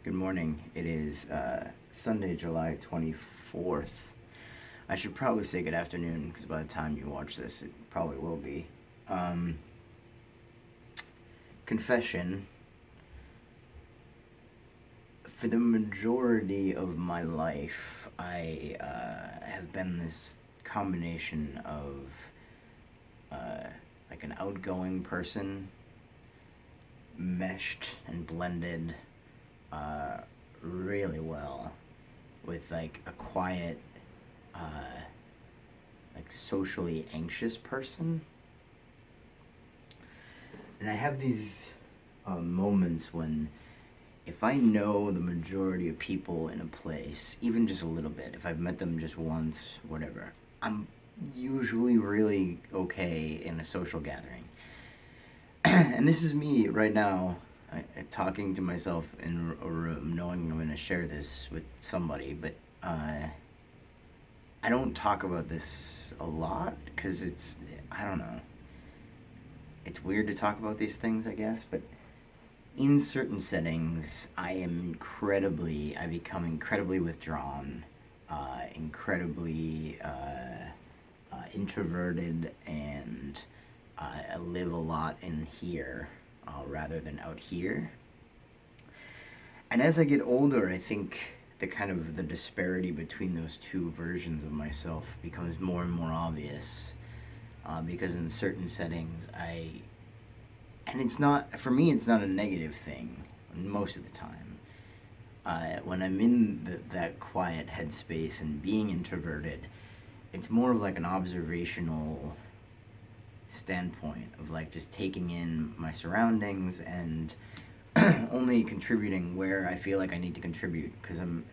Good morning. It is Sunday, July 24th. I should probably say good afternoon because by the time you watch this, it probably will be. Confession. For the majority of my life, I have been this combination of like an outgoing person, meshed and blended really well with like a quiet, like socially anxious person. And I have these moments when, if I know the majority of people in a place, even just a little bit, if I've met them just once, whatever, I'm usually really okay in a social gathering. And this is me right now, talking to myself in a room, knowing I'm going to share this with somebody, but I don't talk about this a lot because I don't know. It's weird to talk about these things, I guess, but in certain settings, I become incredibly withdrawn, incredibly introverted, and I live a lot in here rather than out here. And as I get older, I think the disparity between those two versions of myself becomes more and more obvious. Because in certain settings, and it's not, for me, it's not a negative thing most of the time. When I'm in that quiet headspace and being introverted, it's more of like an observational standpoint of like just taking in my surroundings and only contributing where I feel like I need to contribute, because I'm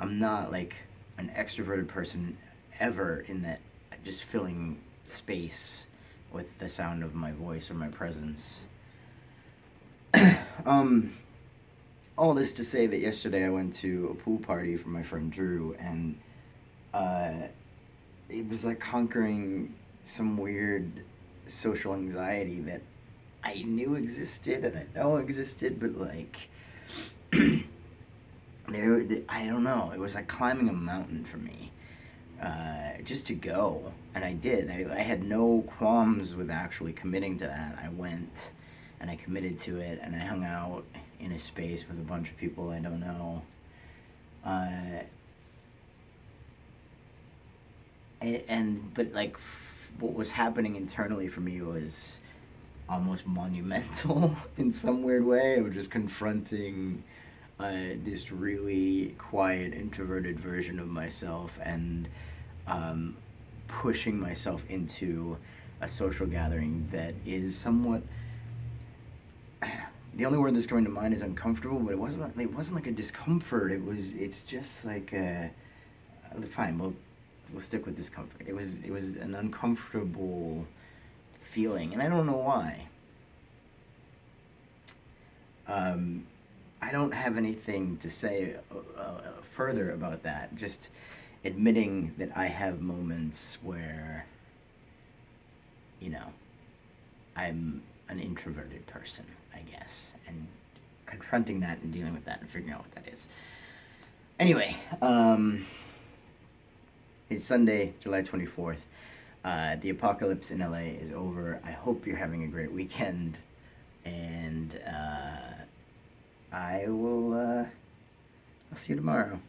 not like an extroverted person ever, in that just filling space with the sound of my voice or my presence. All this to say that yesterday I went to a pool party for my friend Drew, and it was like conquering some weird social anxiety that I knew existed and I know existed, but like I don't know. It was like climbing a mountain for me, just to go, and I did. I had no qualms with actually committing to that. I went and I committed to it, and I hung out in a space with a bunch of people I don't know. But like, what was happening internally for me was almost monumental in some weird way. I was just confronting this really quiet, introverted version of myself, and pushing myself into a social gathering that is somewhat. The only word that's coming to mind is uncomfortable, but it wasn't like a discomfort. It's just like fine. We'll stick with discomfort. It was an uncomfortable feeling, and I don't know why. I don't have anything to say further about that. Just admitting that I have moments where, I'm an introverted person, I guess, and confronting that and dealing with that and figuring out what that is. Anyway, it's Sunday, July 24th. The apocalypse in LA is over. I hope you're having a great weekend, and I'll see you tomorrow.